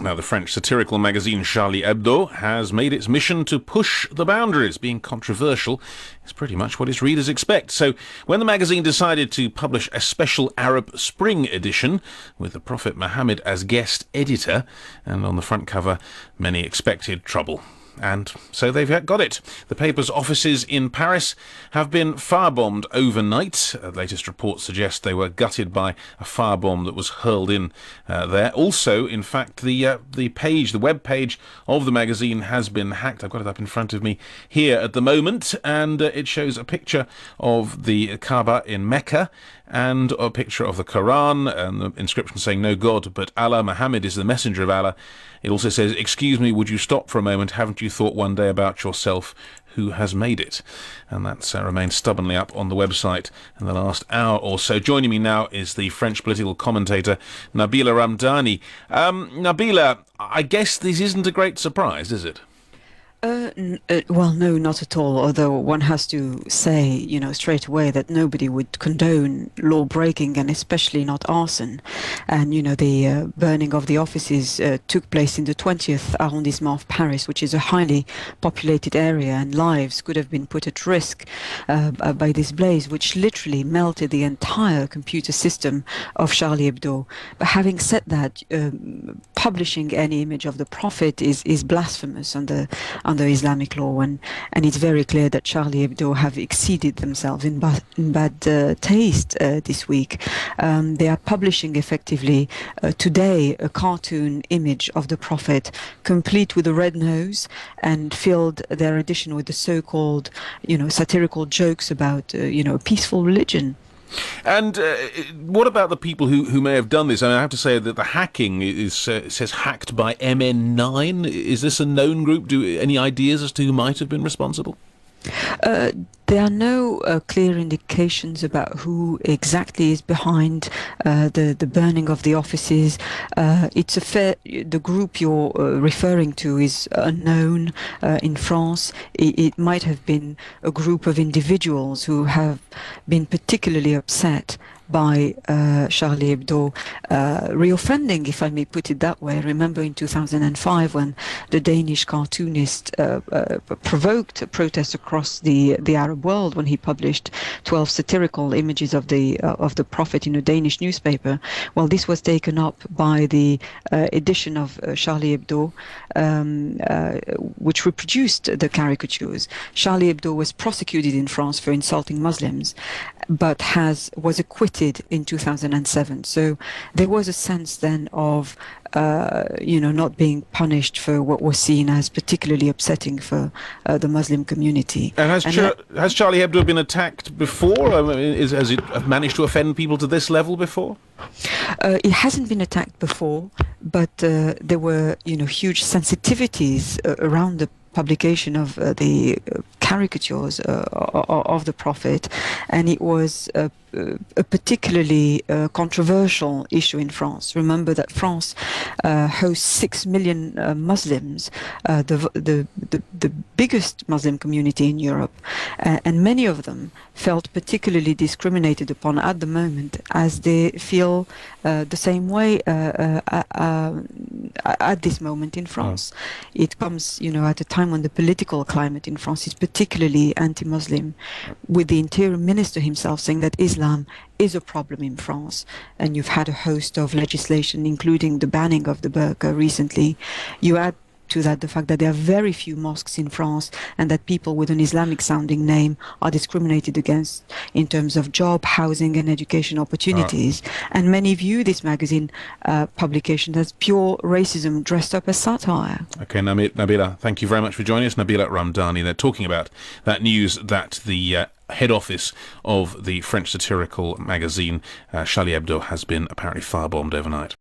Now, the French satirical magazine Charlie Hebdo has made its mission to push the boundaries. Being controversial is pretty much what its readers expect. So, when the magazine decided to publish a special Arab Spring edition with the Prophet Mohammed as guest editor, and on the front cover, many expected trouble. And so they've got it. The paper's offices in Paris have been firebombed overnight. Latest reports suggest they were gutted by a firebomb that was hurled in there. Also, in fact, the web page of the magazine has been hacked. I've got it up in front of me here at the moment, and it shows a picture of the Kaaba in Mecca and a picture of the Quran and the inscription saying "No God but Allah, Muhammad is the messenger of Allah." It also says, "Excuse me, would you stop for a moment? Haven't you thought one day about yourself? Who has made it?" And that's remained stubbornly up on the website in the last hour or so. Joining me now is the French political commentator Nabila Ramdani. Nabila, I guess this isn't a great surprise, is it? Well, no, not at all. Although one has to say, straight away that nobody would condone law breaking, and especially not arson. And, the burning of the offices took place in the 20th arrondissement of Paris, which is a highly populated area, and lives could have been put at risk by this blaze, which literally melted the entire computer system of Charlie Hebdo. But having said that, publishing any image of the Prophet is blasphemous under Islamic law, and it's very clear that Charlie Hebdo have exceeded themselves in bad taste this week. They are publishing effectively today a cartoon image of the Prophet, complete with a red nose, and filled their edition with the so-called, satirical jokes about, a peaceful religion. And what about the people who may have done this? I mean, I have to say that the hacking says hacked by MN9. Is this a known group? Any ideas as to who might have been responsible? There are no clear indications about who exactly is behind the burning of the offices. The group you're referring to is unknown in France. It might have been a group of individuals who have been particularly upset by Charlie Hebdo, reoffending, if I may put it that way. Remember in 2005 when the Danish cartoonist provoked protests across the Arab world when he published 12 satirical images of the Prophet in a Danish newspaper. Well, this was taken up by the edition of Charlie Hebdo, which reproduced the caricatures. Charlie Hebdo was prosecuted in France for insulting Muslims, but was acquitted in 2007. So there was a sense then of not being punished for what was seen as particularly upsetting for the Muslim community. And has Charlie Hebdo been attacked before? I mean, has it managed to offend people to this level before? It hasn't been attacked before, but there were huge sensitivities around the publication of the caricatures of the Prophet, and it was a particularly controversial issue in France. Remember that France hosts 6 million Muslims, the biggest Muslim community in Europe, and many of them felt particularly discriminated upon at the moment, as they feel the same way at this moment in France. It comes, at a time when the political climate in France is particularly anti-Muslim, with the Interior Minister himself saying that Islam is a problem in France, and you've had a host of legislation, including the banning of the burqa recently. You add to that the fact that there are very few mosques in France, and that people with an Islamic sounding name are discriminated against in terms of job, housing and education opportunities. And many view this magazine publication as pure racism dressed up as satire. Okay, Nabila, thank you very much for joining us. Nabila Ramdani, they're talking about that news that the head office of the French satirical magazine Charlie Hebdo has been apparently firebombed overnight.